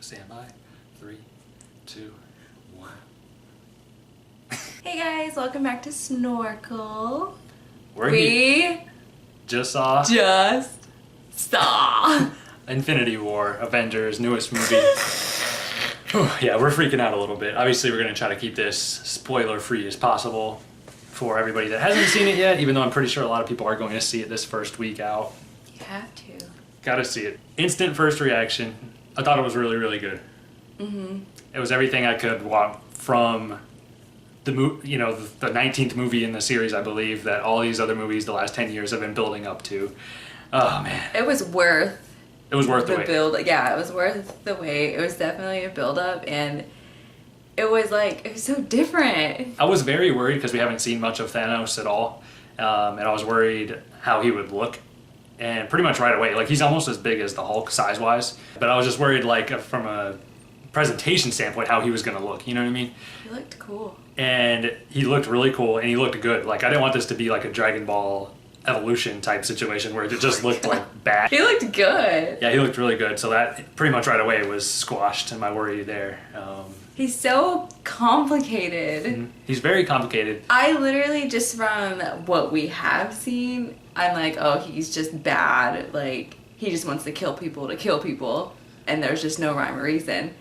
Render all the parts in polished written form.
Stand by. 3, 2, 1. Hey guys, welcome back to Snorkel. We just saw Infinity War, Avengers, newest movie. Yeah, we're freaking out a little bit. Obviously, we're going to try to keep this spoiler-free as possible for everybody that hasn't seen it yet, even though I'm pretty sure a lot of people are going to see it this first week out. You have to. Gotta see it. Instant first reaction. I thought it was really, really good. Mm-hmm. It was everything I could want from the 19th movie in the series, I believe, that all these other movies the last 10 years have been building up to. Oh, man. It was worth the wait. Build. Yeah, it was worth the wait. It was definitely a build-up, and it was so different. I was very worried because we haven't seen much of Thanos at all, and I was worried how he would look. And pretty much right away, he's almost as big as the Hulk size-wise, but I was just worried, from a presentation standpoint, how he was going to look, you know what I mean? He looked cool. And he looked really cool, and he looked good. I didn't want this to be a Dragon Ball evolution type situation where it just looked bad. He looked good. Yeah, he looked really good, so that pretty much right away was squashed in my worry there. He's so complicated. He's very complicated. I literally, just from what we have seen, I'm oh, he's just bad. He just wants to kill people, and there's just no rhyme or reason.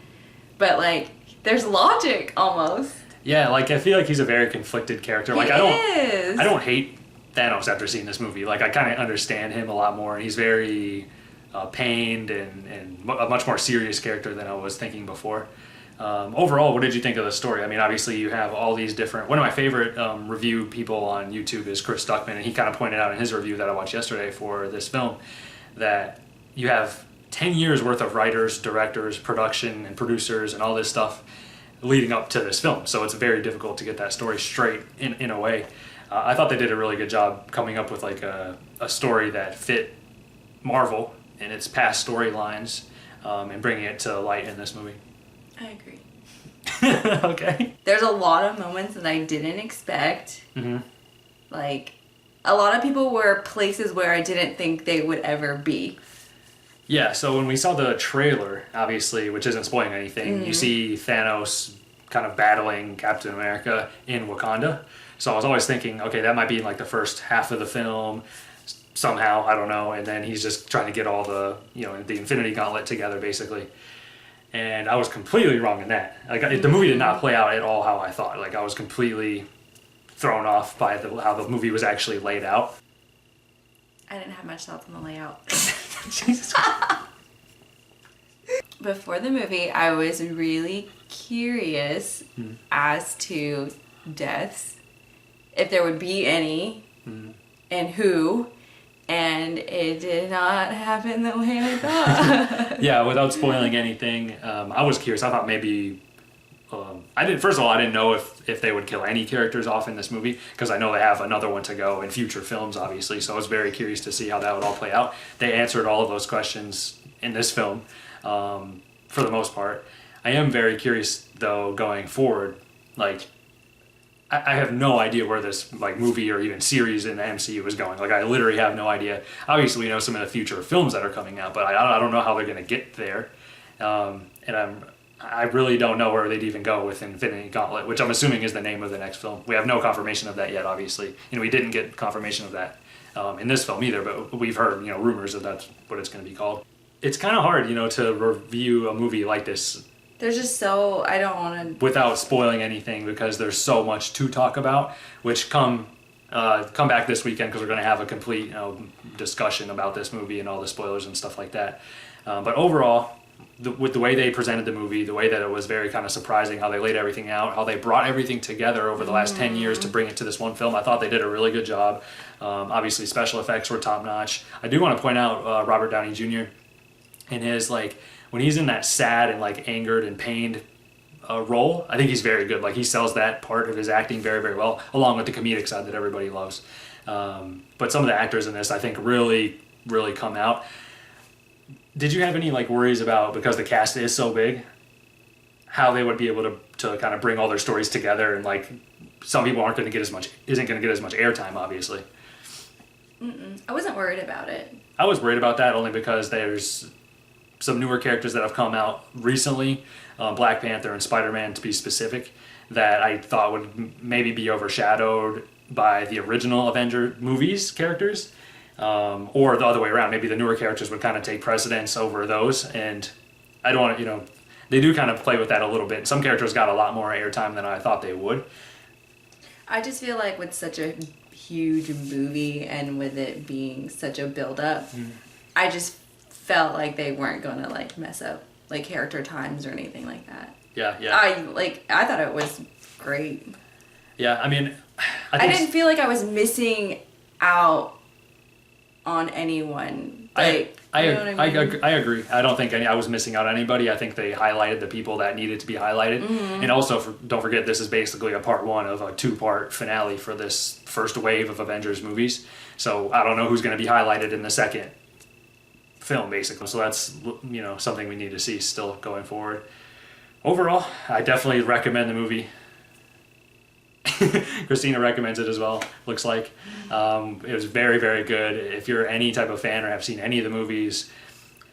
But, there's logic, almost. Yeah, I feel he's a very conflicted character. I don't hate Thanos after seeing this movie. I kind of understand him a lot more, and he's very pained and a much more serious character than I was thinking before. Overall, what did you think of the story? I mean, obviously you have all these different... One of my favorite review people on YouTube is Chris Stuckman, and he kind of pointed out in his review that I watched yesterday for this film that you have 10 years worth of writers, directors, production, and producers, and all this stuff leading up to this film. So it's very difficult to get that story straight in a way. I thought they did a really good job coming up with a story that fit Marvel and its past storylines and bringing it to light in this movie. I agree. Okay. There's a lot of moments that I didn't expect. Mm-hmm. A lot of people were places where I didn't think they would ever be. Yeah, so when we saw the trailer, obviously, which isn't spoiling anything, you see Thanos kind of battling Captain America in Wakanda. So I was always thinking, okay, that might be in the first half of the film somehow, I don't know, and then he's just trying to get all the, the Infinity Gauntlet together, basically. And I was completely wrong in that. The movie did not play out at all how I thought. I was completely thrown off by how the movie was actually laid out. I didn't have much thoughts on the layout. Jesus Christ. Before the movie, I was really curious as to deaths, if there would be any, and who. And it did not happen the way I thought. Yeah, without spoiling anything, I was curious. I thought maybe... First of all, I didn't know if they would kill any characters off in this movie, because I know they have another one to go in future films, obviously, so I was very curious to see how that would all play out. They answered all of those questions in this film, for the most part. I am very curious, though, going forward. I have no idea where this movie or even series in the MCU is going. I literally have no idea. Obviously, we know some of the future films that are coming out, but I don't know how they're going to get there. And I really don't know where they'd even go with Infinity Gauntlet, which I'm assuming is the name of the next film. We have no confirmation of that yet, obviously. We didn't get confirmation of that in this film either, but we've heard rumors that that's what it's going to be called. It's kind of hard, to review a movie like this. There's just I don't want to... Without spoiling anything, because there's so much to talk about, which come back this weekend, because we're going to have a complete discussion about this movie and all the spoilers and stuff like that. But overall, with the way they presented the movie, the way that it was very kind of surprising, how they laid everything out, how they brought everything together over the last 10 years to bring it to this one film, I thought they did a really good job. Obviously, special effects were top-notch. I do want to point out Robert Downey Jr. in his, when he's in that sad and angered and pained role, I think he's very good. He sells that part of his acting very, very well, along with the comedic side that everybody loves. But some of the actors in this, I think, really, really come out. Did you have any worries about, because the cast is so big, how they would be able to kind of bring all their stories together, and some people isn't going to get as much airtime, obviously. I wasn't worried about it. I was worried about that only because there's some newer characters that have come out recently, Black Panther and Spider-Man to be specific, that I thought would maybe be overshadowed by the original Avenger movies characters, or the other way around. Maybe the newer characters would kind of take precedence over those, and I don't want to, they do kind of play with that a little bit. Some characters got a lot more airtime than I thought they would. I just feel like with such a huge movie and with it being such a build-up, I just felt like they weren't going to like mess up like character times or anything like that. Yeah. I thought it was great. Yeah, I mean, I didn't feel like I was missing out on anyone. Like, I you know what I mean? I agree. I don't think I was missing out on anybody. I think they highlighted the people that needed to be highlighted. And also, don't forget, this is basically a part one of a 2-part finale for this first wave of Avengers movies. So I don't know who's going to be highlighted in the second film, basically. So that's, something we need to see still going forward. Overall, I definitely recommend the movie. Christina recommends it as well, looks like. It was very, very good. If you're any type of fan or have seen any of the movies,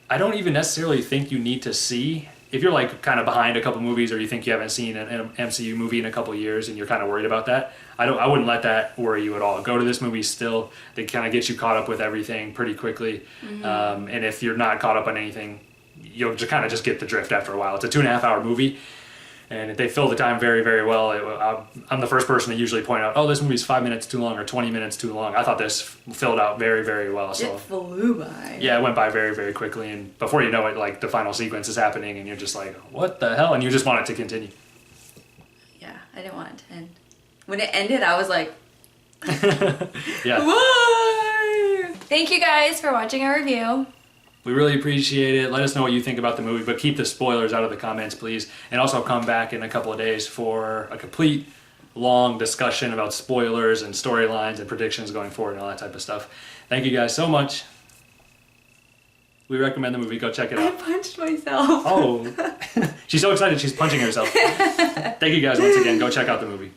I don't even necessarily think you need to see, if you're like kind of behind a couple movies or you think you haven't seen an MCU movie in a couple years and you're kind of worried about that, I wouldn't let that worry you at all. Go to this movie still. They kind of get you caught up with everything pretty quickly. And if you're not caught up on anything, you'll just kind of just get the drift after a while. It's a 2.5-hour movie. And they fill the time very, very well. I'm the first person to usually point out, this movie's 5 minutes too long or 20 minutes too long. I thought this filled out very, very well. So it flew by. Yeah, it went by very, very quickly. And before you know it, like the final sequence is happening and you're just like, what the hell? And you just want it to continue. Yeah, I didn't want it to end. When it ended, I was like, yeah. Why? Thank you guys for watching our review. We really appreciate it. Let us know what you think about the movie, but keep the spoilers out of the comments, please. And also come back in a couple of days for a complete, long discussion about spoilers and storylines and predictions going forward and all that type of stuff. Thank you guys so much. We recommend the movie. Go check it out. I punched myself. Oh. She's so excited she's punching herself. Thank you guys once again. Go check out the movie.